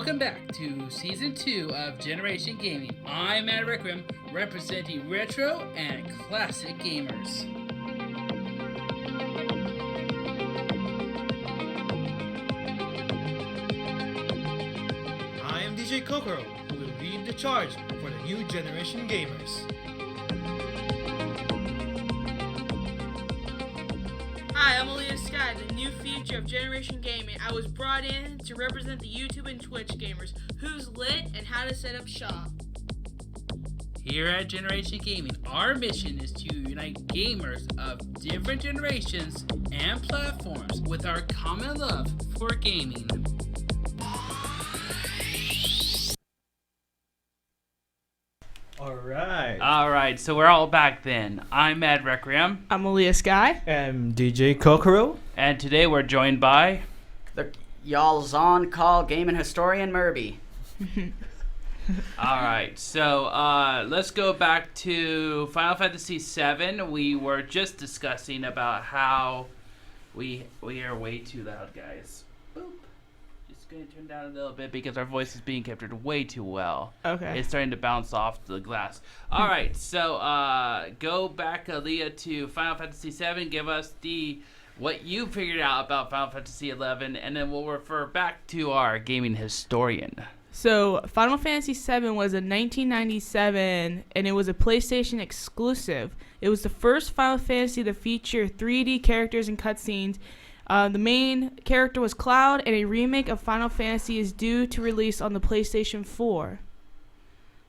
Welcome back to Season 2 of Generation Gaming. I'm Maddrequiem, representing retro and classic gamers. I am Djkokoro, who will lead the charge for the new generation gamers. Hi, I'm Aleah Skye, the new future of Generation Gaming. I was brought in to represent the YouTube and Twitch gamers, who's lit and how to set up shop. Here at Generation Gaming, our mission is to unite gamers of different generations and platforms with our common love for gaming. Alright, so we're all back then. I'm Maddrequiem. I'm Aleah Skye. I'm Djkokoro. And today we're joined by... Y'all's on call gaming historian Mirby. Alright, so let's go back to Final Fantasy VII. We were just discussing about how we are way too loud, guys. Boop. Just going to turn down a little bit because our voice is being captured way too well. Okay. It's starting to bounce off the glass. Alright, so go back, Aleah, to Final Fantasy VII. Give us what you figured out about Final Fantasy XI, and then we'll refer back to our gaming historian. So, Final Fantasy VII was in 1997, and it was a PlayStation exclusive. It was the first Final Fantasy to feature 3D characters and cutscenes. The main character was Cloud, and a remake of Final Fantasy is due to release on the PlayStation 4.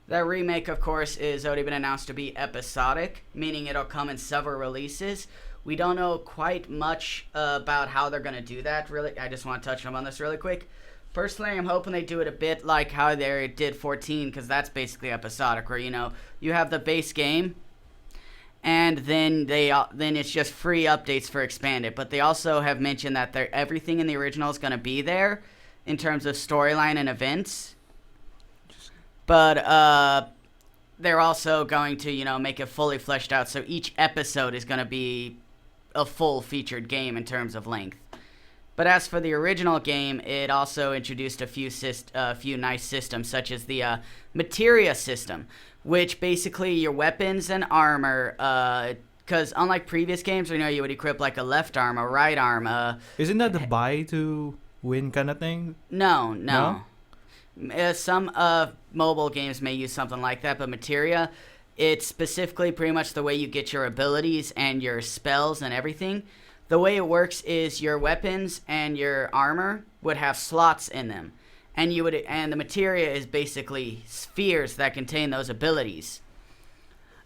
That remake, of course, is already been announced to be episodic, meaning it'll come in several releases. We don't know quite much about how they're going to do that, really. I just want to touch on this really quick. Personally, I'm hoping they do it a bit like how they did 14, because that's basically episodic, where, you have the base game, and then it's just free updates for expanded. But they also have mentioned that everything in the original is going to be there in terms of storyline and events. But they're also going to, make it fully fleshed out, so each episode is going to be a full featured game in terms of length. But as for the original game, it also introduced a few nice systems, such as the materia system, which basically your weapons and armor, because unlike previous games, you would equip like a left arm, a right arm. Isn't that the buy to win kind of thing? No? Some mobile games may use something like that, but materia, it's specifically pretty much the way you get your abilities and your spells and everything. The way it works is your weapons and your armor would have slots in them, and the materia is basically spheres that contain those abilities.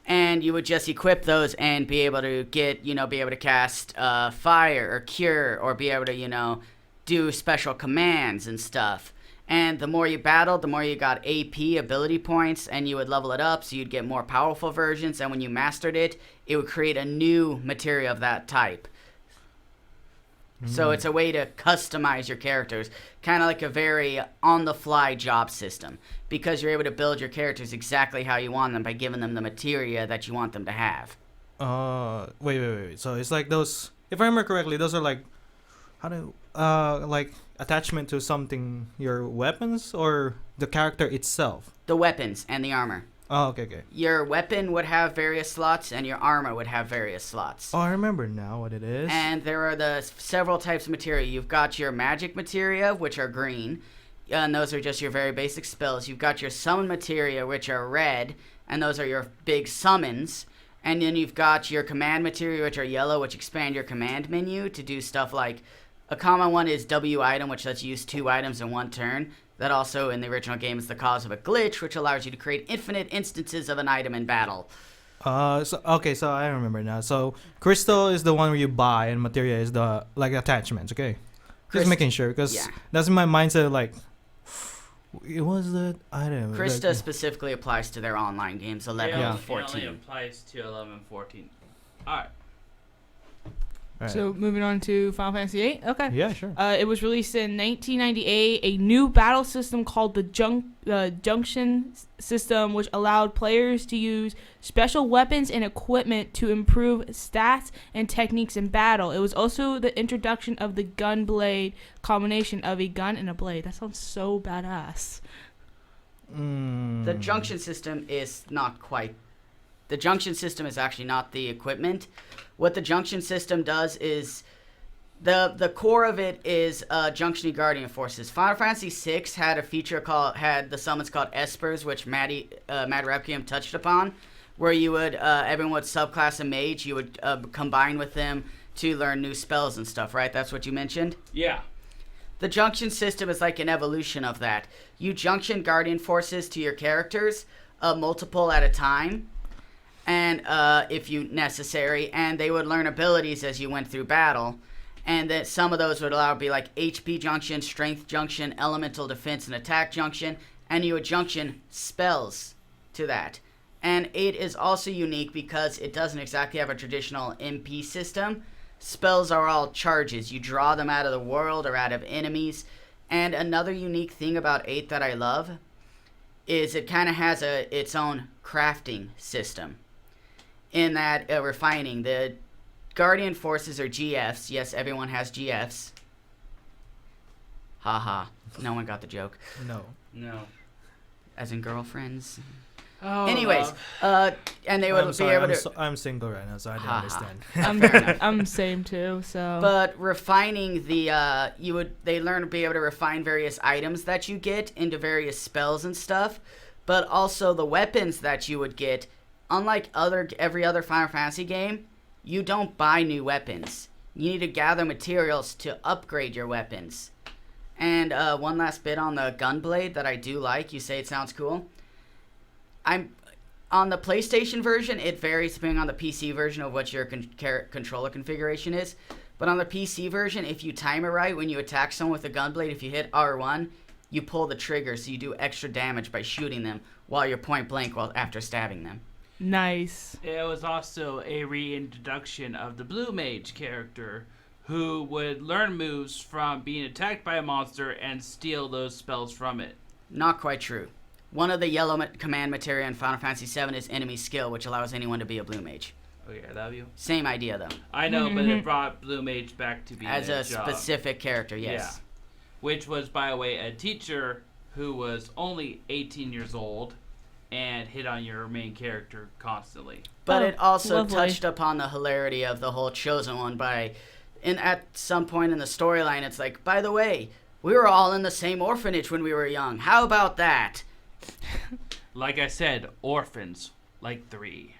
And you would just equip those and be able to be able to cast fire or cure, or be able to, do special commands and stuff. And the more you battled, the more you got AP ability points, and you would level it up, so you'd get more powerful versions. And when you mastered it, it would create a new materia of that type. So it's a way to customize your characters, kind of like a very on-the-fly job system, because you're able to build your characters exactly how you want them by giving them the materia that you want them to have. Wait. So it's like those, if I remember correctly, those are like, like attachment to something, your weapons or the character itself? The weapons and the armor. Oh, okay. Your weapon would have various slots, and your armor would have various slots. Oh, I remember now what it is. And there are the several types of materia. You've got your magic materia, which are green, and those are just your very basic spells. You've got your summon materia, which are red, and those are your big summons. And then you've got your command materia, which are yellow, which expand your command menu to do stuff like, a common one is W item, which lets you use 2 items in one turn. That also, in the original game, is the cause of a glitch, which allows you to create infinite instances of an item in battle. So I remember now. So crystal is the one where you buy, and materia is the attachments. Okay, just making sure, because that's in my mindset. Like, it was the item. Krista specifically applies to their online games, 11 and 14. It only applies to 11 and 14. All right. Right. So moving on to Final Fantasy VIII. Okay. Yeah, sure. It was released in 1998. A new battle system called the Junction system, which allowed players to use special weapons and equipment to improve stats and techniques in battle. It was also the introduction of the gun blade combination of a gun and a blade. That sounds so badass. The Junction system is not quite. The Junction system is actually not the equipment. What the Junction system does is the core of it is Junction Guardian Forces. Final Fantasy VI had a feature had the summons called Espers, which Maddrequiem touched upon, where you would everyone would subclass a mage, you would combine with them to learn new spells and stuff, right? That's what you mentioned? Yeah. The Junction system is like an evolution of that. You junction Guardian Forces to your characters, multiple at a time, and if you necessary, and they would learn abilities as you went through battle, and that some of those would allow to be like HP junction, strength junction, elemental defense and attack junction, and you would junction spells to that. And it is also unique because it doesn't exactly have a traditional MP system. Spells are all charges. You draw them out of the world or out of enemies. And another unique thing about 8 that I love is it kind of has its own crafting system. In that refining, the Guardian Forces are GFs. Yes, everyone has GFs. Haha. No one got the joke. No. As in girlfriends. Oh, Anyways, and they would be able to. I'm single right now, so I don't understand. Fair enough. I'm same too. So. But refining they learn to be able to refine various items that you get into various spells and stuff, but also the weapons that you would get. Unlike every other Final Fantasy game, you don't buy new weapons. You need to gather materials to upgrade your weapons. And one last bit on the gunblade that I do like. You say it sounds cool. I'm on the PlayStation version. It varies depending on the PC version of what your controller configuration is. But on the PC version, if you time it right, when you attack someone with a gunblade, if you hit R1, you pull the trigger, so you do extra damage by shooting them while you're point blank after stabbing them. Nice. It was also a reintroduction of the Blue Mage character, who would learn moves from being attacked by a monster and steal those spells from it. Not quite true. One of the yellow command materia in Final Fantasy VII is enemy skill, which allows anyone to be a Blue Mage. Okay, I love you. Same idea, though. I know, but it brought Blue Mage back to being as a job. Specific character, yes. Yeah. Which was, by the way, a teacher who was only 18 years old and hit on your main character constantly. But it also lovely. touched upon the hilarity of the whole Chosen One at some point in the storyline, it's like, by the way, we were all in the same orphanage when we were young. How about that? Like I said, orphans, like 3.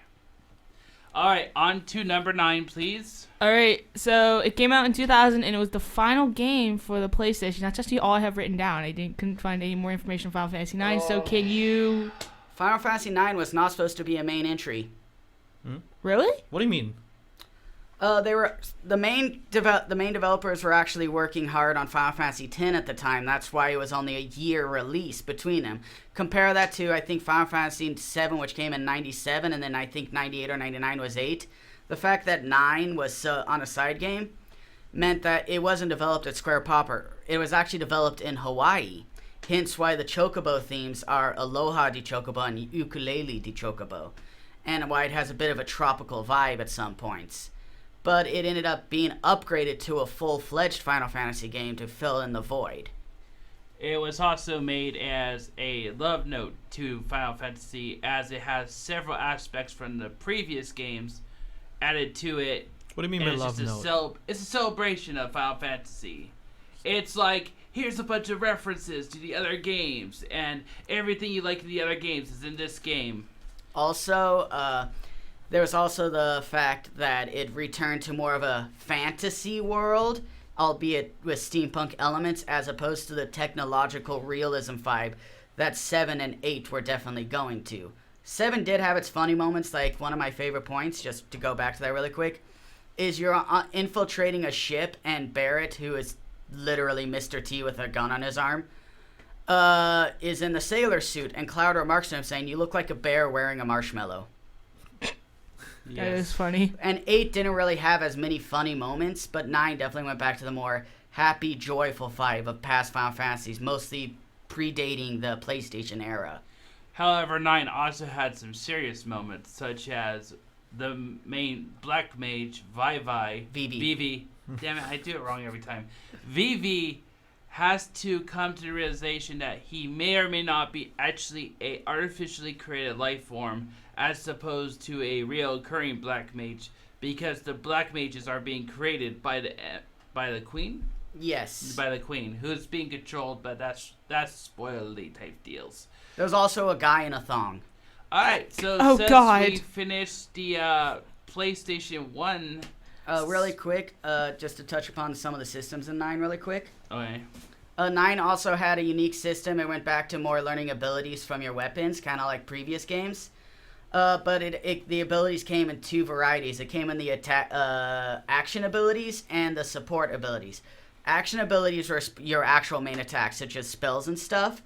All right, on to number 9, please. All right, so it came out in 2000, and it was the final game for the PlayStation. That's actually all I have written down. I couldn't find any more information on Final Fantasy IX. So can you? Final Fantasy IX was not supposed to be a main entry. Really? What do you mean? They were the main developers were actually working hard on Final Fantasy X at the time. That's why it was only a year release between them. Compare that to, I think, Final Fantasy VII, which came in 97, and then I think 98 or 99 was 8. The fact that 9 was on a side game meant that it wasn't developed at Square proper. It was actually developed in Hawaii. Hence why the Chocobo themes are Aloha Djkokoro and Ukulele Djkokoro, and why it has a bit of a tropical vibe at some points. But it ended up being upgraded to a full-fledged Final Fantasy game to fill in the void. It was also made as a love note to Final Fantasy, as it has several aspects from the previous games added to it. What do you mean by love note? It's a celebration of Final Fantasy. It's like, here's a bunch of references to the other games, and everything you like in the other games is in this game. Also, there was also the fact that it returned to more of a fantasy world, albeit with steampunk elements, as opposed to the technological realism vibe that 7 and 8 were definitely going to. 7 did have its funny moments, like one of my favorite points, just to go back to that really quick, is you're infiltrating a ship, and Barrett, who is literally Mr. T with a gun on his arm, is in the sailor suit, and Cloud remarks to him saying, "You look like a bear wearing a marshmallow." That is funny. And 8 didn't really have as many funny moments, but 9 definitely went back to the more happy, joyful vibe of past Final Fantasies, mostly predating the PlayStation era. However, 9 also had some serious moments, such as the main black mage, Vivi. Damn it, I do it wrong every time. Vivi has to come to the realization that he may or may not be actually a artificially created life form, as opposed to a real occurring black mage, because the black mages are being created by the queen. Yes. By the queen, who's being controlled, but that's spoilerly type deals. There's also a guy in a thong. Alright, so we finished the PlayStation 1. Really quick, just to touch upon some of the systems in 9 really quick. Okay. 9 also had a unique system. It went back to more learning abilities from your weapons, kind of like previous games. But the abilities came in 2 varieties. It came in the action abilities and the support abilities. Action abilities were your actual main attacks, such as spells and stuff.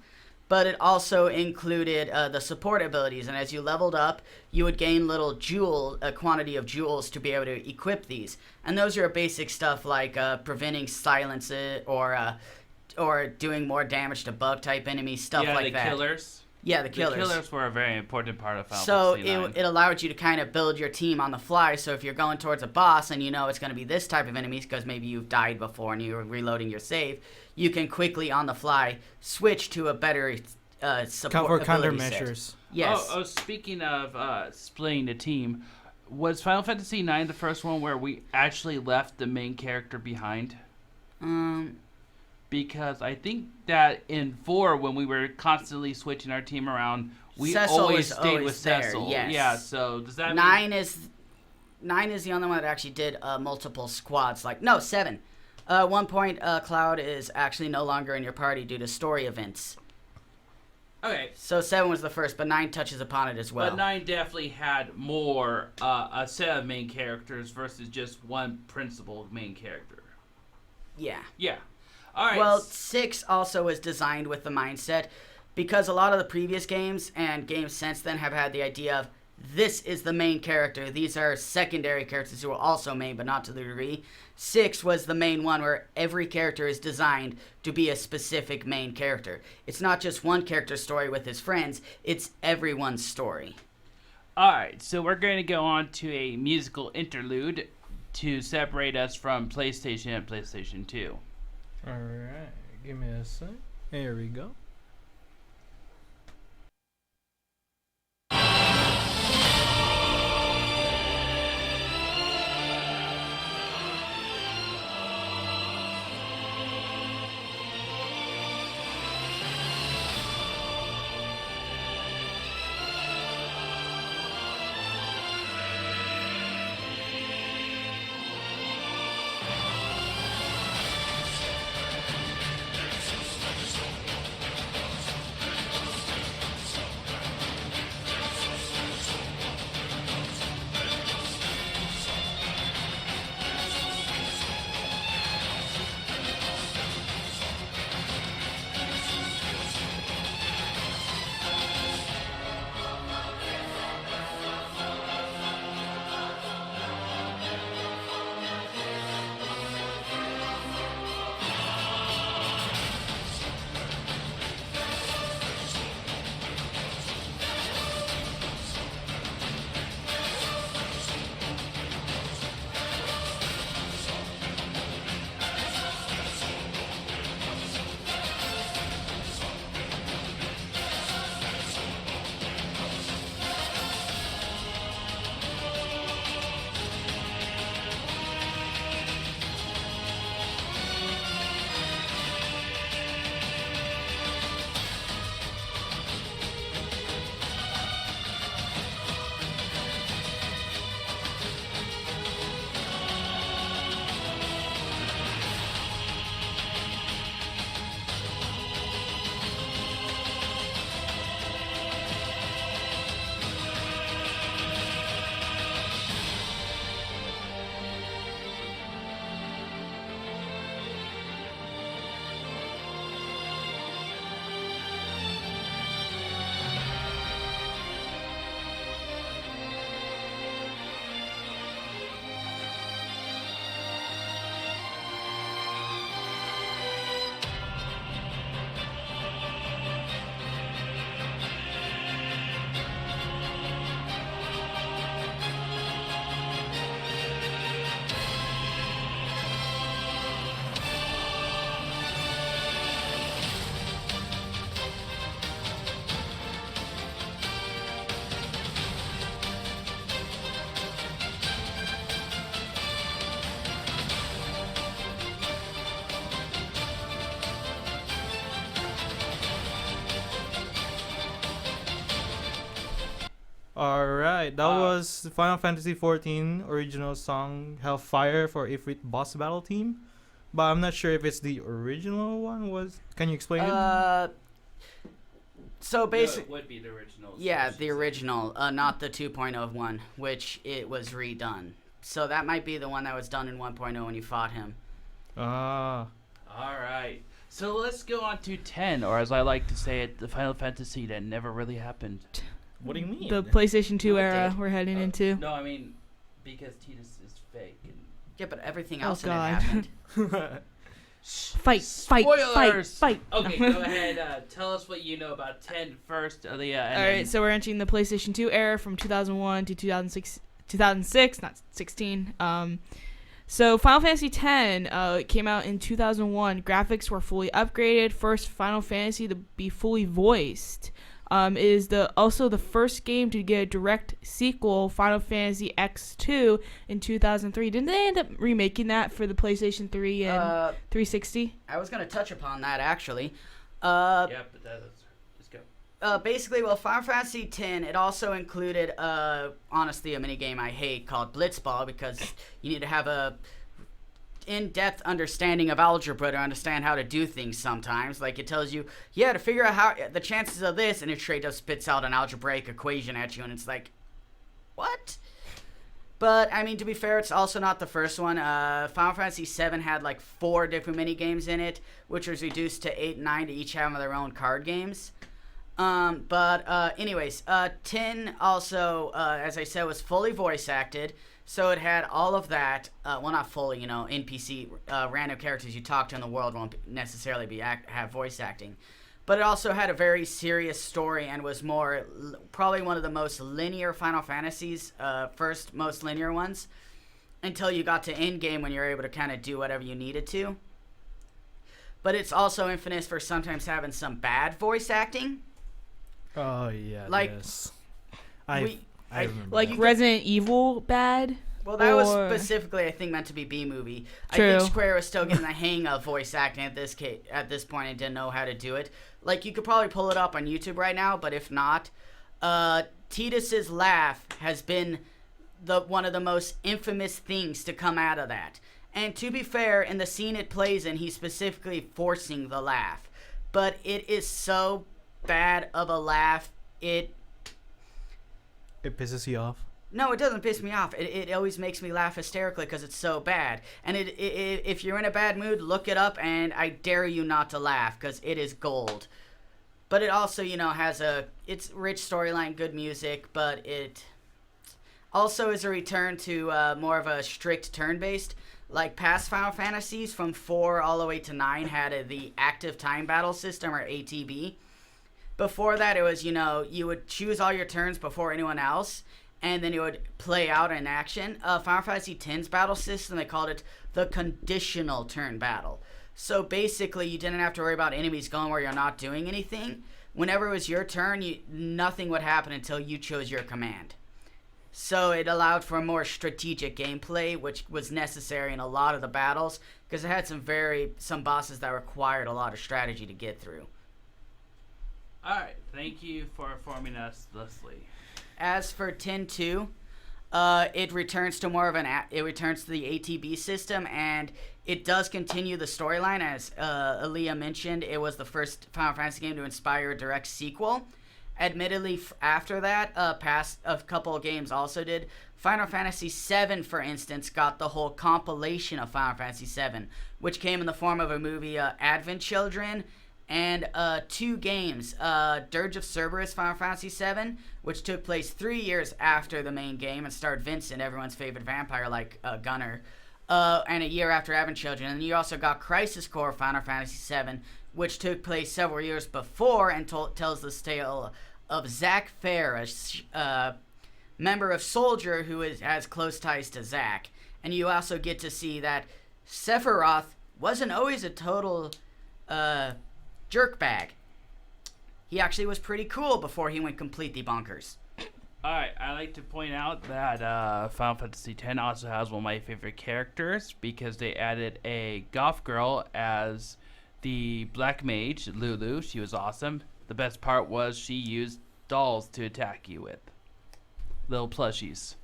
But it also included the support abilities, and as you leveled up, you would gain a quantity of jewels to be able to equip these. And those are your basic stuff like preventing silence or doing more damage to bug-type enemies, stuff like that. Yeah, the killers. Yeah, the killers. The killers were a very important part of Final Fantasy 9. So it allowed you to kind of build your team on the fly. So if you're going towards a boss and you know it's going to be this type of enemies because maybe you've died before and you're reloading your save, you can quickly on the fly switch to a better support countermeasures. Set. Yes. Oh, speaking of splitting the team, was Final Fantasy 9 the first one where we actually left the main character behind? Because I think that in 4, when we were constantly switching our team around, we always stayed with Cecil. Yes. Yeah, so does that 9 is the only one that actually did multiple squads. 7. One point, Cloud is actually no longer in your party due to story events. Okay. So 7 was the first, but 9 touches upon it as well. But 9 definitely had more a set of main characters versus just one principal main character. Yeah. Yeah. All right. Well, 6 also was designed with the mindset, because a lot of the previous games and games since then have had the idea of this is the main character. These are secondary characters who are also main, but not to the degree. 6 was the main one where every character is designed to be a specific main character. It's not just one character's story with his friends. It's everyone's story. All right. So we're going to go on to a musical interlude to separate us from PlayStation and PlayStation 2. All right. Give me a sec. Here we go. Alright, that was Final Fantasy 14 original song Hellfire for Ifrit boss battle team. But I'm not sure if it's the original one. Can you explain it? So basically, it would be the original. Yeah, the original, not the 2.0 one, which it was redone. So that might be the one that was done in 1.0 when you fought him. Ah. All right. So let's go on to 10, or as I like to say it, the Final Fantasy that never really happened. What do you mean? The PlayStation 2 No, it era did. we're heading into. No, I mean, because Tidus is fake. And Yeah, but everything Oh, else in it God. happened. Fight, Spoilers! fight. Okay, go ahead. Tell us what you know about 10 first, Aleah. All right, so we're entering the PlayStation 2 era from 2001 to 2006, not 16. So Final Fantasy X it came out in 2001. Graphics were fully upgraded. First Final Fantasy to be fully voiced. It is also the first game to get a direct sequel, Final Fantasy X2, in 2003. Didn't they end up remaking that for the PlayStation 3 and 360? I was going to touch upon that, actually. Yeah, but let's go. Basically, well, Final Fantasy X, it also included, honestly, a minigame I hate called Blitzball, because you need to have a in-depth understanding of algebra to understand how to do things sometimes. Like, it tells you, yeah, to figure out how the chances of this, and it straight up spits out an algebraic equation at you, and it's like, what? But, I mean, to be fair, it's also not the first one. Final Fantasy VII had, like, 4 different minigames in it, which was reduced to 8 and 9 to each have their own card games. Anyways, 10 also, as I said, was fully voice acted. So it had all of that, well, not fully, NPC, random characters you talk to in the world won't necessarily have voice acting. But it also had a very serious story and was probably one of the most linear Final Fantasies, first most linear ones, until you got to endgame when you were able to kind of do whatever you needed to. But it's also infamous for sometimes having some bad voice acting. Oh, yeah. Like, yes. I remember. Like that. Resident Evil bad? Well, that was specifically, I think, meant to be B-movie. True. I think Square was still getting the hang of voice acting at this point and didn't know how to do it. Like, you could probably pull it up on YouTube right now, but if not, Tidus's laugh has been one of the most infamous things to come out of that. And to be fair, in the scene it plays in, he's specifically forcing the laugh. But it is so bad of a laugh, it pisses you off. No, it doesn't piss me off. It always makes me laugh hysterically because it's so bad. And if you're in a bad mood, look it up, and I dare you not to laugh because it is gold. But it also, has it's rich storyline, good music, but it also is a return to more of a strict turn-based. Like past Final Fantasies from 4 all the way to 9 had the active time battle system, or ATB. Before that, it was, you would choose all your turns before anyone else, and then it would play out in action. Final Fantasy X's battle system, they called it the conditional turn battle. So basically, you didn't have to worry about enemies going where you're not doing anything. Whenever it was your turn, nothing would happen until you chose your command. So it allowed for a more strategic gameplay, which was necessary in a lot of the battles, because it had some bosses that required a lot of strategy to get through. Alright, thank you for informing us, Leslie. As for 10-2, it returns to it returns to the ATB system, and it does continue the storyline. As Aleah mentioned, it was the first Final Fantasy game to inspire a direct sequel. Admittedly, after that, past a couple of games also did. Final Fantasy VII, for instance, got the whole compilation of Final Fantasy VII, which came in the form of a movie, Advent Children, and 2 games, Dirge of Cerberus Final Fantasy VII, which took place 3 years after the main game and starred Vincent, everyone's favorite vampire like Gunnar, and a year after Advent Children. And you also got Crisis Core Final Fantasy VII, which took place several years before and tells the tale of Zack Fair, a member of Soldier who has close ties to Zack. And you also get to see that Sephiroth wasn't always a total jerkbag. He actually was pretty cool before he went completely bonkers. Alright, I like to point out that Final Fantasy X also has one of my favorite characters because they added a goth girl as the black mage, Lulu. She was awesome. The best part was she used dolls to attack you with. little plushies.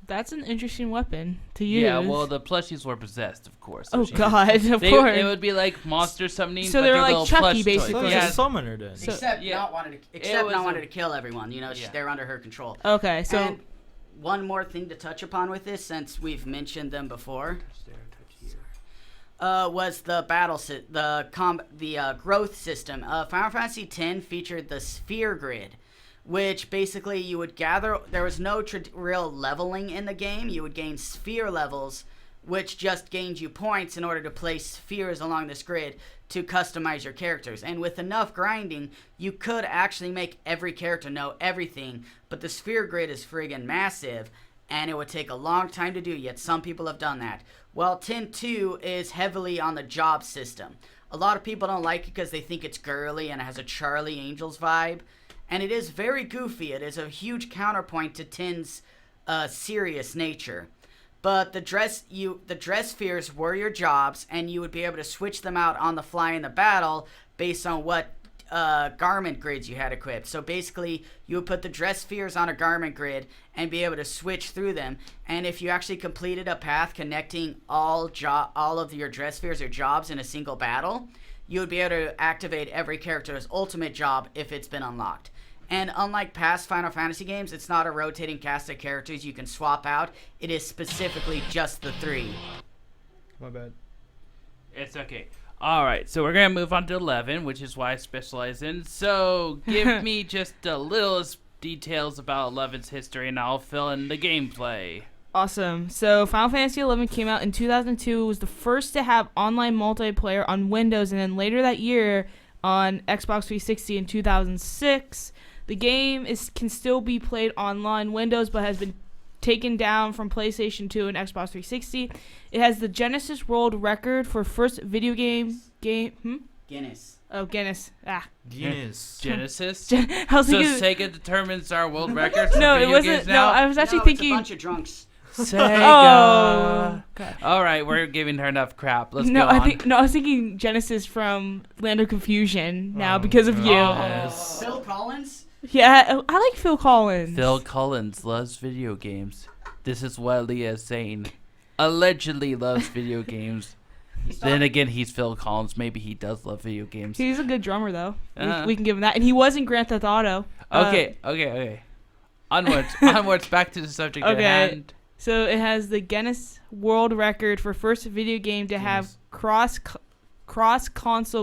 That's an interesting weapon to use. Yeah, well, the plushies were possessed, of course. So God, of course. It would be like monster summoning. So but they were they're like little Chucky, plush basically. So toys. it's Yeah. a summoner then. Except not wanted to kill everyone. Yeah. They're under her control. Okay, so And one more thing to touch upon with this, since we've mentioned them before, was the growth system. Final Fantasy X featured the sphere grid, which basically you would gather. There was no real leveling in the game. You would gain sphere levels, which just gained you points in order to place spheres along this grid to customize your characters. And with enough grinding, you could actually make every character know everything, but the sphere grid is friggin' massive, and it would take a long time to do, yet some people have done that. Well, 10-2 is heavily on the job system. A lot of people don't like it because they think it's girly and it has a Charlie Angels vibe, and it is very goofy. It is a huge counterpoint to 10's serious nature. But the dress spheres were your jobs, and you would be able to switch them out on the fly in the battle based on what garment grids you had equipped. So basically, you would put the dress spheres on a garment grid and be able to switch through them. And if you actually completed a path connecting all of your dress spheres or jobs in a single battle, you would be able to activate every character's ultimate job if it's been unlocked. And unlike past Final Fantasy games, it's not a rotating cast of characters you can swap out. It is specifically just the 3. My bad. It's okay. All right, so we're going to move on to 11, which is why I specialize in. So give me just a little details about 11's history, and I'll fill in the gameplay. Awesome. So Final Fantasy XI came out in 2002. It was the first to have online multiplayer on Windows, and then later that year on Xbox 360 in 2006. The game can still be played online Windows, but has been taken down from PlayStation 2 and Xbox 360. It has the Genesis World Record for first video game. Guinness. Oh, Guinness. Guinness. Genesis? I was So thinking. Sega determines our world records for No, it video wasn't. games No, now? I was actually No, thinking. it's a bunch of drunks. Sega. Oh. God. All right, we're giving her enough crap. Let's go on. I was thinking Genesis from Land of Confusion now because of you. Yes. Phil Collins? Yeah, I like Phil Collins. Phil Collins loves video games. This is what Aleah is saying. Allegedly loves video games. Then again, he's Phil Collins. Maybe he does love video games. He's a good drummer, though. Uh-huh. We can give him that. And he was in Grand Theft Auto. Okay. Onwards, back to the subject at hand. So it has the Guinness World Record for first video game to have cross-console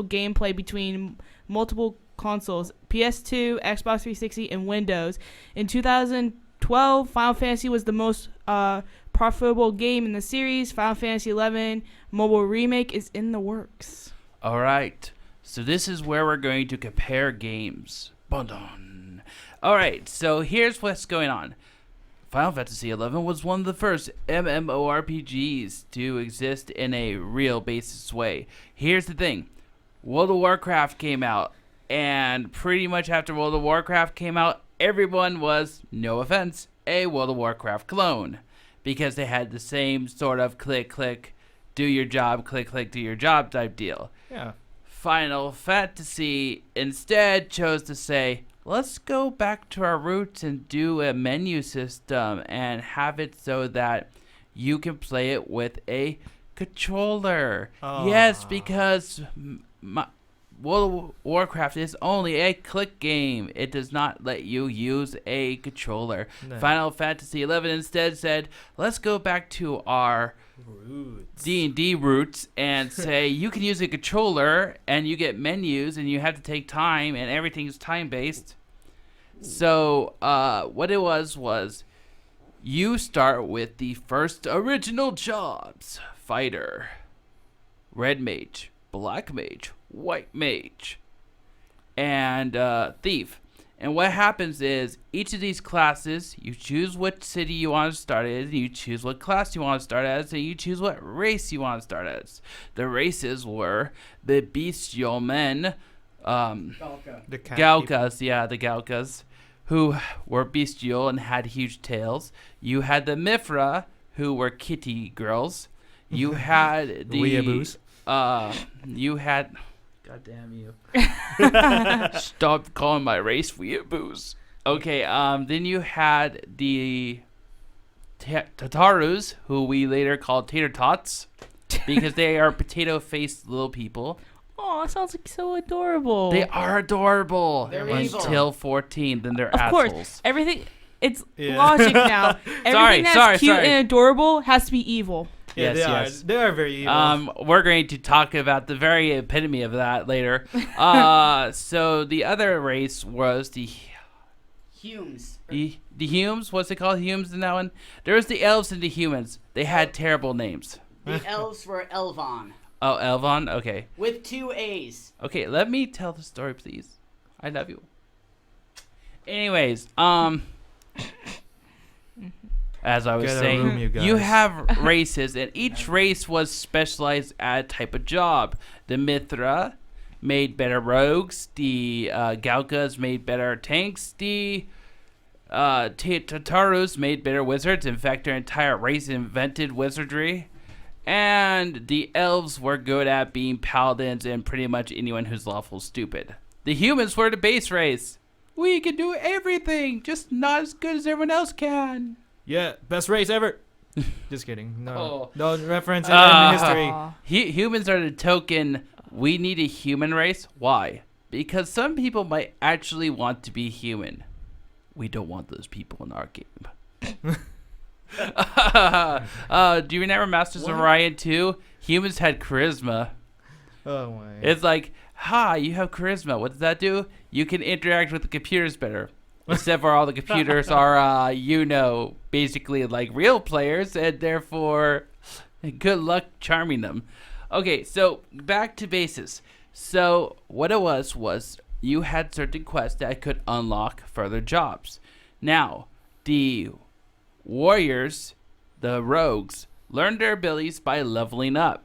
gameplay between multiple consoles, PS2, Xbox 360, and Windows. In 2012, Final Fantasy was the most profitable game in the series. Final Fantasy XI mobile remake is in the works. All right. So this is where we're going to compare games. Bun-dun. All right. So here's what's going on. Final Fantasy XI was one of the first MMORPGs to exist in a real basis way. Here's the thing. World of Warcraft came out, and pretty much after World of Warcraft came out, everyone was, no offense, a World of Warcraft clone. Because they had the same sort of click, click, do your job, click, click, do your job type deal. Yeah. Final Fantasy instead chose to say, let's go back to our roots and do a menu system and have it so that you can play it with a controller. Yes, because World of Warcraft is only a click game. It does not let you use a controller. No. Final Fantasy XI instead said, let's go back to our D&D roots and say you can use a controller and you get menus and you have to take time and everything's time-based. So what it was you start with the first original jobs. Fighter, red mage, black mage, white mage, and thief. And what happens is each of these classes, you choose what city you want to start as, and you choose what class you want to start as, and you choose what race you want to start as. The races were the bestial men, The Galkas, the Galkas, who were bestial and had huge tails. You had the Mifra, who were kitty girls. You had the Weeaboos. You had. God damn you! Stop calling my race weeaboos. Okay, then you had the Tatarus, who we later called Tater Tots, because they are potato-faced little people. Oh, it sounds like so adorable. They are adorable They're until evil. 14, then they're Of assholes. course, everything. It's Yeah. logic now. Everything that's cute sorry. and adorable has to be evil. Yeah, Yes. they are very evil. We're going to talk about the very epitome of that later. So the other race was the Humes. Humes. What's it called? Humes in that one. There was the elves and the humans. They had terrible names. The elves were Elvon Oh, Elvon. Okay. with 2 A's. Okay. Let me tell the story, please. I love you. Anyways, as I was Get a saying, room, you you guys. have races, and each race was specialized at a type of job. The Mithra made better rogues. The Gaukas made better tanks. The Tatarus made better wizards. In fact, their entire race invented wizardry. And the elves were good at being paladins and pretty much anyone who's lawful stupid. The humans were the base race. We can do everything, just not as good as everyone else can. Yeah, best race ever. Just kidding. No, Oh. don't reference any history. Aw. Humans are the token. We need a human race. Why? Because some people might actually want to be human. We don't want those people in our game. Do you remember Masters of Orion 2? Humans had charisma. Oh my. It's like, you have charisma. What does that do? You can interact with the computers better. Except for all the computers are, basically like real players, and therefore, good luck charming them. Okay, so back to basis. So what it was you had certain quests that could unlock further jobs. Now, the warriors, the rogues, learned their abilities by leveling up.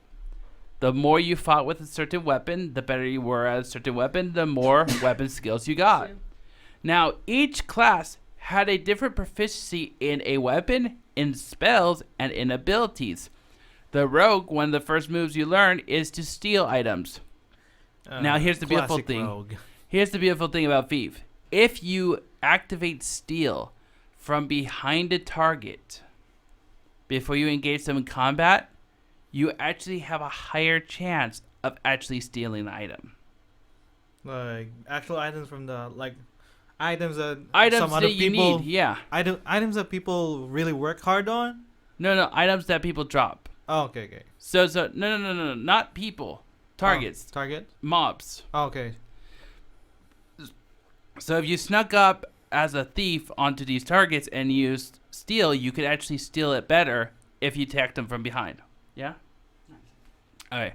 The more you fought with a certain weapon, the better you were at a certain weapon, the more weapon skills you got. Now, each class had a different proficiency in a weapon, in spells, and in abilities. The rogue, one of the first moves you learn is to steal items. Now, here's the beautiful classic thing. rogue. Here's the beautiful thing about Thief. If you activate steal from behind a target before you engage them in combat, you actually have a higher chance of actually stealing an item. Like actual items from the items that Items some other that you people need, yeah. items that people really work hard on. No, items that people drop. Oh, okay. So no, not people. Targets. Target. Mobs. Oh, okay. So if you snuck up as a thief onto these targets and used steal, you could actually steal it better if you attacked them from behind. Yeah? Okay.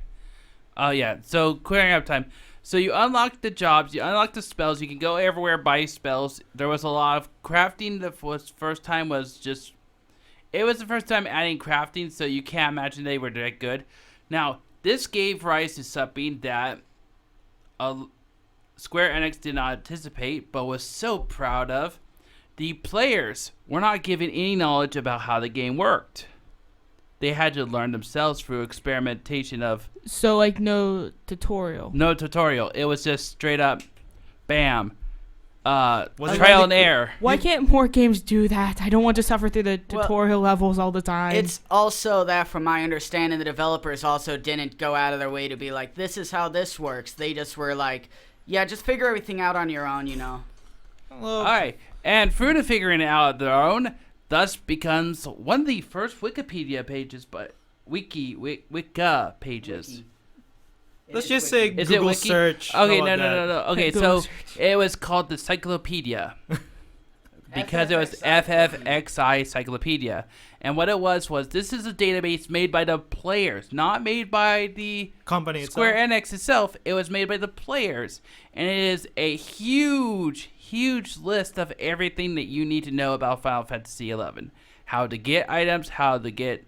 Oh, yeah. So clearing up time. So you unlock the jobs, you unlock the spells, you can go everywhere, buy spells. There was a lot of crafting. The first time was just... It was the first time adding crafting, so you can't imagine they were that good. Now, this gave rise to something that Square Enix did not anticipate, but was so proud of. The players were not given any knowledge about how the game worked. They had to learn themselves through experimentation of... So, like, no tutorial. No tutorial. It was just straight up, bam, Was it trial really and error. Why can't more games do that? I don't want to suffer through the Well, tutorial levels all the time. It's also that, from my understanding, the developers also didn't go out of their way to be like, this is how this works. They just were like, yeah, just figure everything out on your own, Well, All right. And through the figuring it out on their own, thus becomes one of the first Wikipedia pages, but Wiki pages. Wiki. let's just say Is it Google wiki? search. Okay, How no. about that? Okay, Google so it was called the Cyclopedia. Because it was FFXI Cyclopedia. And what it was this is a database made by the players, not made by the Company itself. Square Enix itself. It was made by the players. And it is a huge list of everything that you need to know about Final Fantasy XI. How to get items, how to get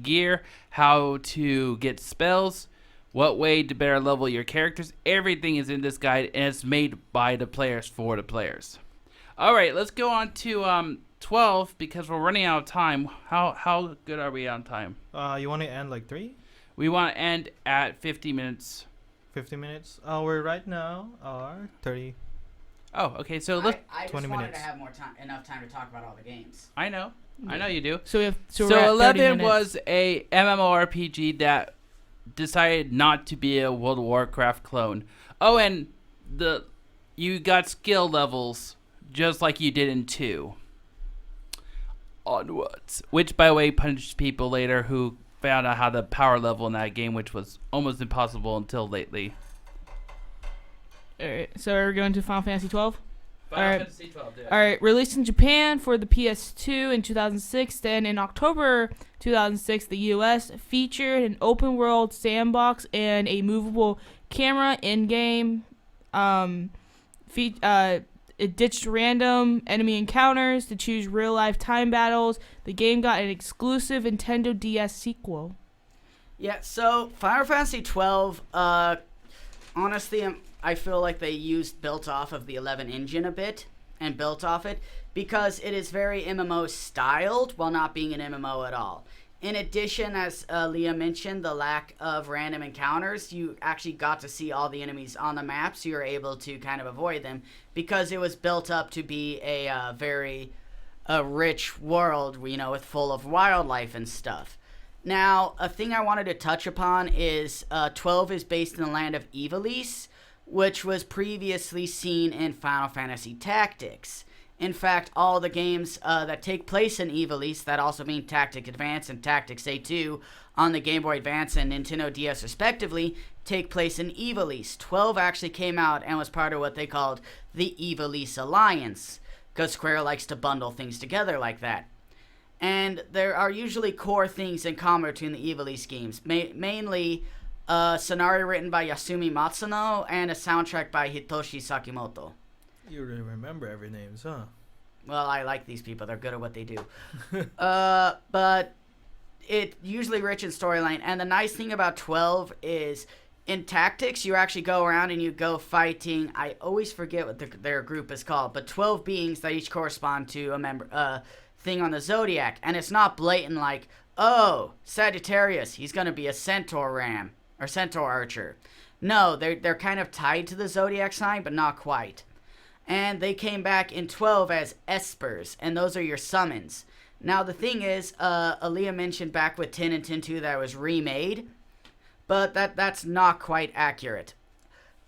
gear, how to get spells, what way to better level your characters. Everything is in this guide, and it's made by the players for the players. All right, let's go on to 12 because we're running out of time. How good are we on time? You want to end like 3? We want to end at 50 minutes. 50 minutes? We're right now are 30. Oh, okay. So look, I just 20 wanted minutes. to have enough time to talk about all the games. I know you do. So we have So we're at 30 11 minutes. was a MMORPG that decided not to be a World of Warcraft clone. Oh, and you got skill levels just like you did in 2. Onwards, which by the way punished people later who found out how the power level in that game, which was almost impossible until lately. All right, so we're going to Final Fantasy 12. Final Alright. Fantasy 12, dude. All right, released in Japan for the PS2 in 2006. Then in October 2006, the US featured an open world sandbox and a movable camera in-game. It ditched random enemy encounters to choose real-life time battles. The game got an exclusive Nintendo DS sequel. Yeah, so Final Fantasy 12, honestly, I feel like they built off of the 11 engine a bit and built off it because it is very MMO styled while not being an MMO at all. In addition, as Leah mentioned, the lack of random encounters, you actually got to see all the enemies on the map, so you were able to kind of avoid them because it was built up to be a very rich world, with full of wildlife and stuff. Now, a thing I wanted to touch upon is 12 is based in the land of Ivalice, which was previously seen in Final Fantasy Tactics. In fact, all the games that take place in Ivalice, that also mean Tactics Advance and Tactics A2 on the Game Boy Advance and Nintendo DS respectively, take place in Ivalice. 12 actually came out and was part of what they called the Ivalice Alliance, because Square likes to bundle things together like that. And there are usually core things in common between the Ivalice games, mainly a scenario written by Yasumi Matsuno and a soundtrack by Hitoshi Sakimoto. You really remember every name, huh? Well, I like these people. They're good at what they do. But it usually rich in storyline. And the nice thing about 12 is in Tactics, you actually go around and you go fighting. I always forget what their group is called, but 12 beings that each correspond to a thing on the Zodiac. And it's not blatant like, oh, Sagittarius, he's going to be a Centaur Ram or Centaur Archer. No, they're kind of tied to the Zodiac sign, but not quite. And they came back in 12 as Espers, and those are your summons. Now, the thing is, Aleah mentioned back with 10 and 10.2 that it was remade, but that's not quite accurate.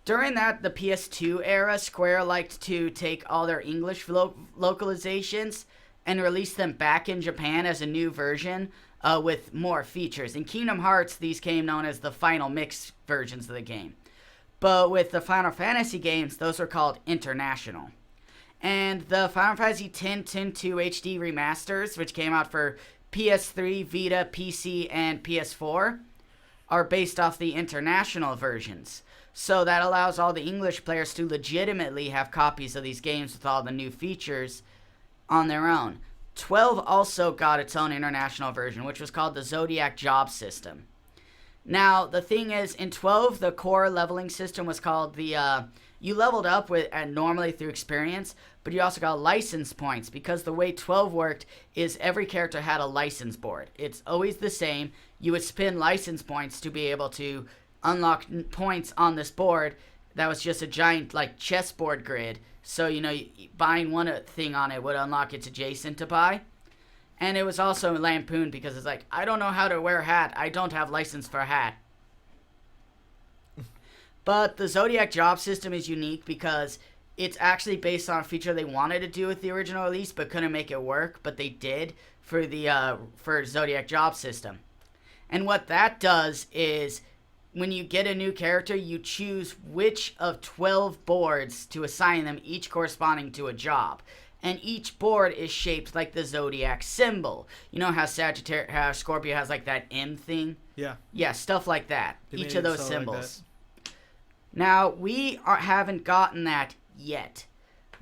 During the PS2 era, Square liked to take all their English localizations and release them back in Japan as a new version with more features. In Kingdom Hearts, these came known as the Final Mix versions of the game. But with the Final Fantasy games, those are called international. And the Final Fantasy X, 10.2 HD remasters, which came out for PS3, Vita, PC, and PS4, are based off the international versions. So that allows all the English players to legitimately have copies of these games with all the new features on their own. 12 also got its own international version, which was called the Zodiac Job System. Now, the thing is, in 12, the core leveling system was called you leveled up normally through experience, but you also got license points, because the way 12 worked is every character had a license board. It's always the same. You would spend license points to be able to unlock points on this board that was just a giant, chessboard grid. So, buying one thing on it would unlock its adjacent to buy. And it was also lampooned because it's like, I don't know how to wear a hat. I don't have license for a hat. But the Zodiac Job System is unique because it's actually based on a feature they wanted to do with the original release but couldn't make it work, but they did for the for Zodiac Job System. And what that does is when you get a new character, you choose which of 12 boards to assign them, each corresponding to a job. And each board is shaped like the Zodiac symbol. You know how how Scorpio has that M thing? Yeah. Yeah, stuff like that. They Each made of it those so symbols. Now, we haven't gotten that yet.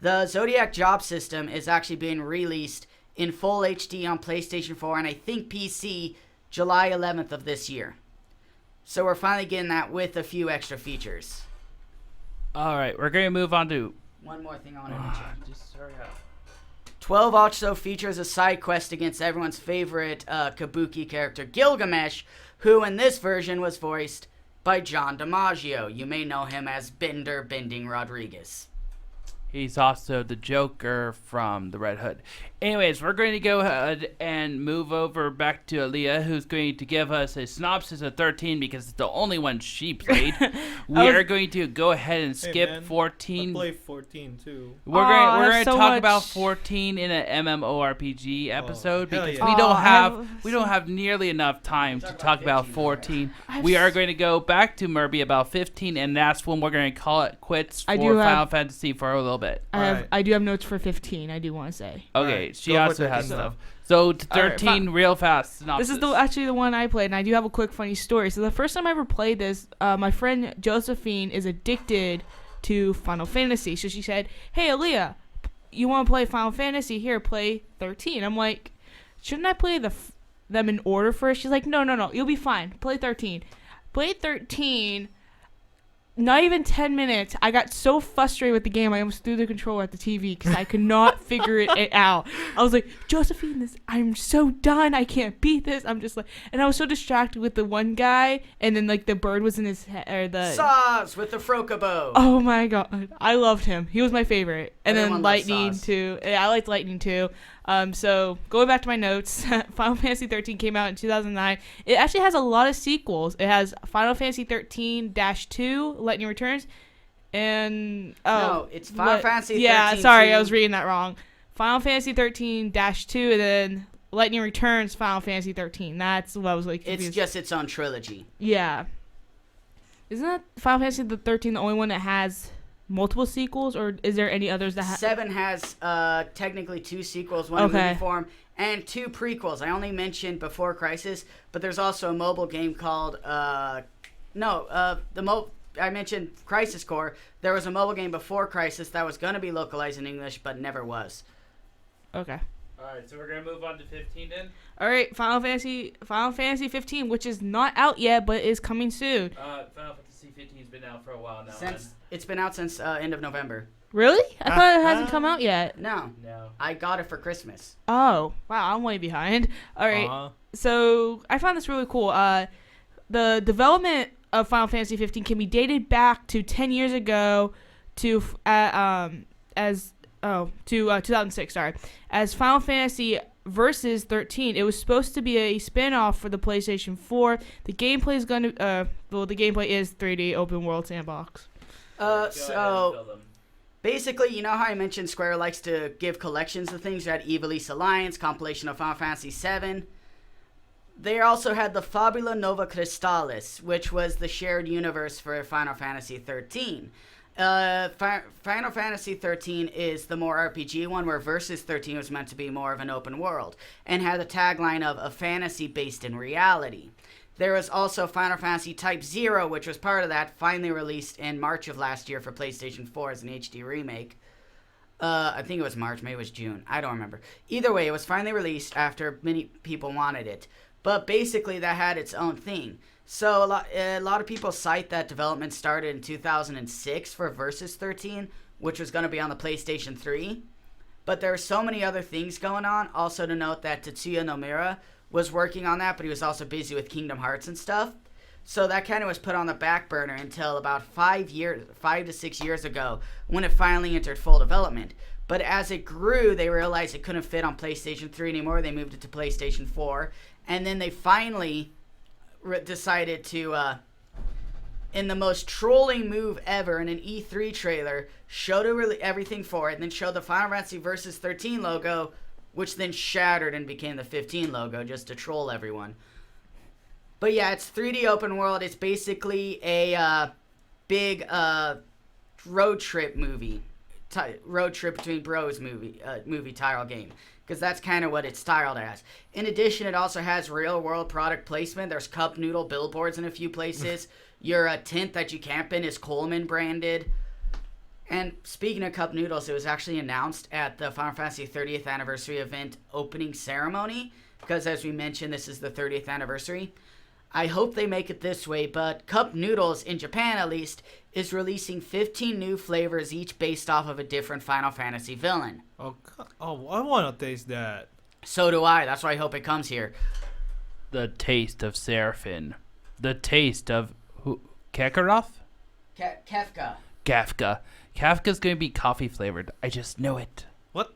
The Zodiac Job System is actually being released in full HD on PlayStation 4 and I think PC July 11th of this year. So we're finally getting that with a few extra features. All right, we're going to move on to... One more thing I want to mention. Just hurry up. 12 also features a side quest against everyone's favorite Kabuki character, Gilgamesh, who in this version was voiced by John DiMaggio. You may know him as Bending Rodriguez. He's also the Joker from the Red Hood. Anyways, we're going to go ahead and move over back to Aleah, who's going to give us a synopsis of 13 because it's the only one she played. We are going to go ahead and skip 14. I play 14 too. We're going to talk about 14 in an MMORPG episode because we don't have nearly enough time to talk about 14. We are going to go back to Mirby about 15, and that's when we're going to call it quits for Final Fantasy for a little bit. I do have notes for 15. I do want to say. Okay, she also has stuff. So 13, real fast synopsis. This is actually the one I played, and I do have a quick funny story. So the first time I ever played this, my friend Josephine is addicted to Final Fantasy. So she said, "Hey, Aleah, you want to play Final Fantasy? Here, play 13." I'm like, shouldn't I play them in order first? She's like, no, you'll be fine. Play 13. Play 13. Not even 10 minutes. I got so frustrated with the game, I almost threw the controller at the TV because I could not figure it out. I was like, Josephine, I'm so done. I can't beat this. I'm just like, and I was so distracted with the one guy, and then like the bird was in his head, or the Sauce with the Frocobo. Oh my god, I loved him. He was my favorite. And Everyone then Lightning too. I liked Lightning too. So going back to my notes, Final Fantasy 13 came out in 2009. It actually has a lot of sequels. It has Final Fantasy 13-2, Lightning Returns, and no, it's Final Fantasy 13. Yeah, sorry, I was reading that wrong. Final Fantasy 13-2, and then Lightning Returns, Final Fantasy 13. That's what I was like confused. It's just its own trilogy. Yeah. Isn't that Final Fantasy 13 the only one that has multiple sequels, or is there any others that 7 has technically 2 sequels, one in movie form, and 2 prequels. I only mentioned Before Crisis, but there's also a mobile game called I mentioned Crisis Core. There was a mobile game before Crisis that was going to be localized in English, but never was. Okay. Alright, so we're going to move on to 15 then? Alright, Final Fantasy 15, which is not out yet, but is coming soon. Final Fantasy 15 has been out for a while now. It's been out since end of November. Really? I thought it hasn't come out yet. No. I got it for Christmas. Oh, wow, I'm way behind. Alright, so I found this really cool. The development of Final Fantasy 15 can be dated back to 10 years ago to 2006, as Final Fantasy Versus 13. It was supposed to be a spin-off for the PlayStation 4. The gameplay is going to the gameplay is 3D open world sandbox. So basically, you know how I mentioned Square likes to give collections of things? You had Evil East Alliance, compilation of Final Fantasy 7. They also had the Fabula Nova Crystallis, which was the shared universe for Final Fantasy 13. Final Fantasy 13 is the more RPG one, where Versus 13 was meant to be more of an open world, and had the tagline of a fantasy based in reality. There was also Final Fantasy Type 0, which was part of that, finally released in March of last year for PlayStation 4 as an HD remake. I think it was March, maybe it was June, I don't remember. Either way, it was finally released after many people wanted it. But basically, that had its own thing. So a lot of people cite that development started in 2006 for Versus 13, which was going to be on the PlayStation 3. But there are so many other things going on. Also to note that Tetsuya Nomura was working on that, but he was also busy with Kingdom Hearts and stuff. So that kind of was put on the back burner until about 5 to 6 years ago, when it finally entered full development. But as it grew, they realized it couldn't fit on PlayStation 3 anymore. They moved it to PlayStation 4. And then they finally decided to, in the most trolling move ever, in an E3 trailer, showed everything for it, and then showed the Final Fantasy Versus 13 logo, which then shattered and became the 15 logo, just to troll everyone. But yeah, it's 3D open world. It's basically a big road trip movie. Road trip between bros movie title game, because that's kind of what it's styled as. In addition, it also has real world product placement. There's cup noodle billboards in a few places. Your tent that you camp in is Coleman branded. And speaking of cup noodles, it was actually announced at the Final Fantasy 30th anniversary event opening ceremony, because as we mentioned, this is the 30th anniversary. I hope they make it this way, but Cup Noodles, in Japan at least, is releasing 15 new flavors, each based off of a different Final Fantasy villain. Oh, I want to taste that. So do I. That's why I hope it comes here. The taste of Seraphim. The taste of Kakarot? Kefka. Kafka. Kafka's going to be coffee flavored. I just know it. What?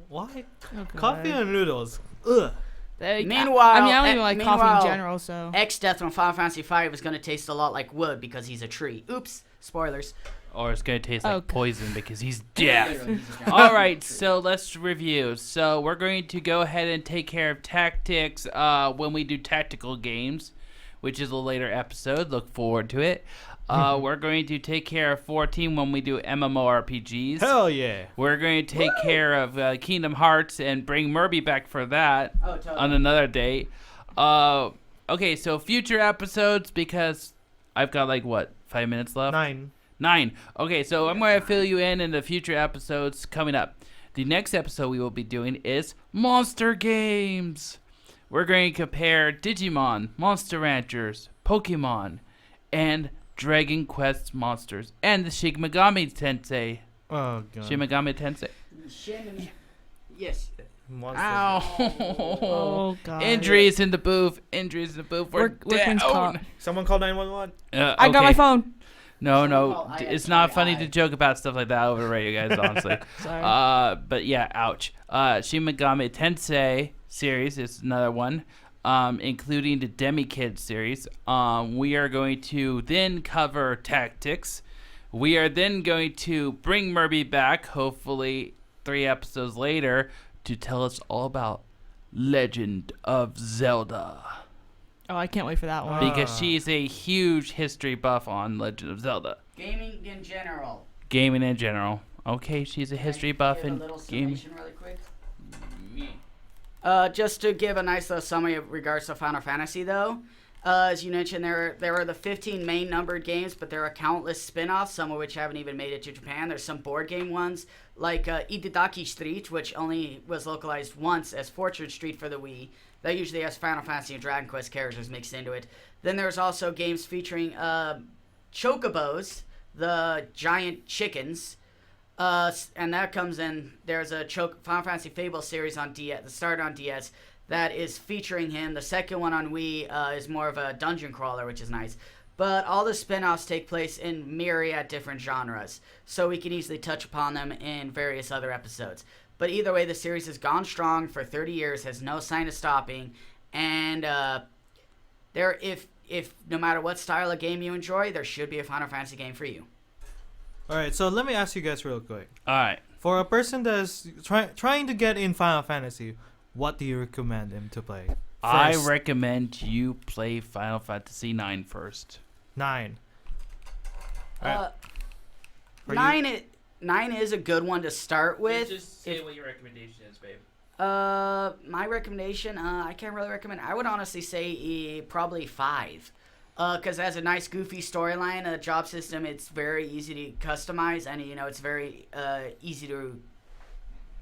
Why? Oh, God. Coffee and noodles. Ugh. Meanwhile, I don't even like coffee in general, so. X-Death from Final Fantasy V is going to taste a lot like wood because he's a tree. Oops. Spoilers. Or it's going to taste like Okay. poison because he's deaf. All right, so let's review. So we're going to go ahead and take care of tactics when we do tactical games, which is a later episode. Look forward to it. We're going to take care of 14 when we do MMORPGs. Hell yeah. We're going to take care of Kingdom Hearts and bring Mirby back for that on another date. Okay, so future episodes, because I've got 5 minutes left? 9. Okay, so I'm going to fill you in the future episodes coming up. The next episode we will be doing is Monster Games. We're going to compare Digimon, Monster Ranchers, Pokemon, and Dragon Quest monsters, and the Shin Megami Tensei. Oh, God. Shin Megami Tensei. Yes. Monster. Ow. Oh, God. Injuries in the booth. We're Workman's down. comp. Someone call 911. I got my phone. No. It's not funny to joke about stuff like that over the radio, guys, honestly. Sorry. But yeah, ouch. Shin Megami Tensei series is another one, including the Demi Kid series. We are going to then cover tactics. We are then going to bring Mirby back, hopefully 3 episodes later, to tell us all about Legend of Zelda. Oh, I can't wait for that one. Because she's a huge history buff on Legend of Zelda. Gaming in general. Gaming in general. Okay, she's a history buff in gaming. Really quick. Just to give a nice little summary of regards to Final Fantasy, though. As you mentioned, there are the 15 main numbered games, but there are countless spin-offs, some of which haven't even made it to Japan. There's some board game ones, like Itadaki Street, which only was localized once as Fortune Street for the Wii. That usually has Final Fantasy and Dragon Quest characters mixed into it. Then there's also games featuring chocobos, the giant chickens, and that comes in. There's a Final Fantasy Fable series on DS, the start on DS, that is featuring him. The second one on Wii is more of a dungeon crawler, which is nice. But all the spin-offs take place in myriad different genres, so we can easily touch upon them in various other episodes. But either way, the series has gone strong for 30 years, has no sign of stopping, and if no matter what style of game you enjoy, there should be a Final Fantasy game for you. All right, so let me ask you guys real quick. All right. For a person that's trying to get in Final Fantasy, what do you recommend him to play? I First. recommend you play Final Fantasy 9 first. 9. Nine is a good one to start with. Just say what your recommendation is, babe. My recommendation, I can't really recommend. I would honestly say probably 5. Because it has a nice goofy storyline, a job system. It's very easy to customize, and it's very easy to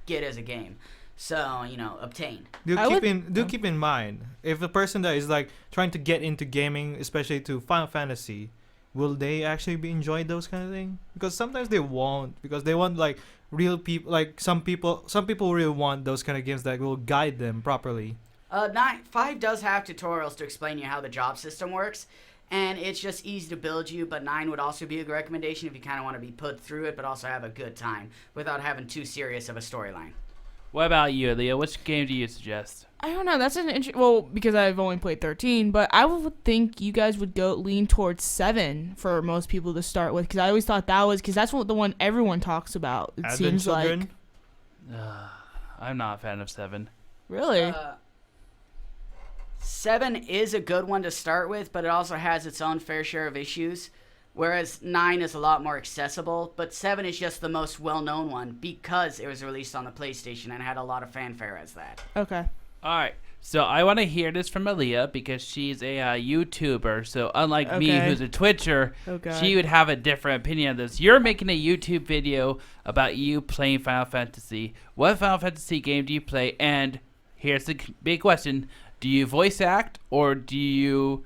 get as a game. So obtain. Keep in mind, if a person that is trying to get into gaming, especially to Final Fantasy, will they actually be enjoy those kind of things? Because sometimes they won't, because they want real people. Some people really want those kind of games that will guide them properly. 5 does have tutorials to explain you how the job system works, and it's just easy to build you. But 9 would also be a good recommendation if you kind of want to be put through it, but also have a good time without having too serious of a storyline. What about you, Aleah? Which game do you suggest? I don't know. That's an interesting. Well, because I've only played 13, but I would think you guys would lean towards 7 for most people to start with, because I always thought because that's the one everyone talks about. It Advent seems Children? I'm not a fan of 7. Really. 7 is a good one to start with, but it also has its own fair share of issues. Whereas 9 is a lot more accessible, but 7 is just the most well-known one because it was released on the PlayStation and had a lot of fanfare as that. Okay. All right. So I want to hear this from Aleah because she's a YouTuber. So unlike me, who's a Twitcher, she would have a different opinion of this. You're making a YouTube video about you playing Final Fantasy. What Final Fantasy game do you play? And here's the big question. Do you voice act or do you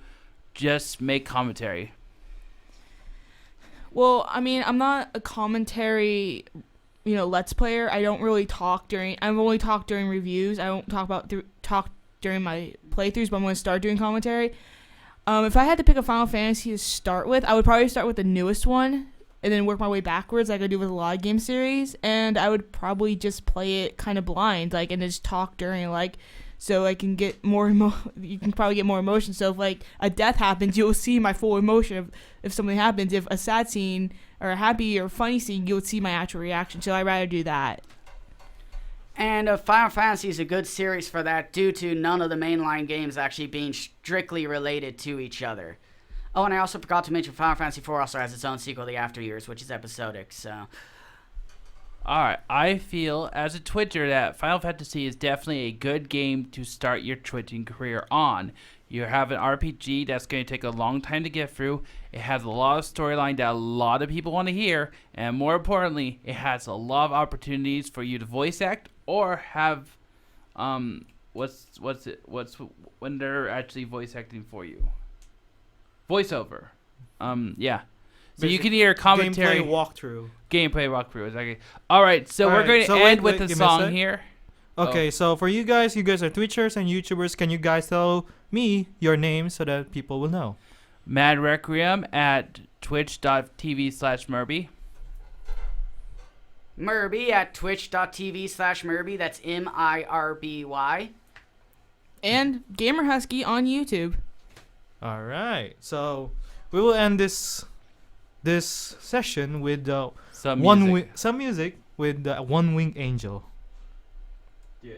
just make commentary? Well, I mean, I'm not a commentary, Let's Player. I don't really talk I've only talked during reviews. I don't talk during my playthroughs, but I'm going to start doing commentary. If I had to pick a Final Fantasy to start with, I would probably start with the newest one, and then work my way backwards like I do with a lot of game series. And I would probably just play it kind of blind, like, and just talk during, like, so I can get more you can probably get more emotion. So if like a death happens, you'll see my full emotion. If something happens, if a sad scene or a happy or funny scene, you'll see my actual reaction. So I'd rather do that. And Final Fantasy is a good series for that due to none of the mainline games actually being strictly related to each other. Oh, and I also forgot to mention Final Fantasy IV also has its own sequel, The After Years, which is episodic. So, all right, I feel as a Twitcher that Final Fantasy is definitely a good game to start your Twitching career on. You have an RPG that's going to take a long time to get through. It has a lot of storyline that a lot of people want to hear, and more importantly, it has a lot of opportunities for you to voice act or have what's when they're actually voice acting for you. Voiceover. Yeah. So you can hear commentary. Gameplay walkthrough. Exactly. All right. So we're going to end with a song here. Okay. So for you guys are Twitchers and YouTubers. Can you guys tell me your names so that people will know? Maddrequiem at twitch.tv/Mirby. Mirby at twitch.tv/Mirby. That's MIRBY. And Gamer Husky on YouTube. All right. So we will end this session with some music with One Winged Angel. Yeah.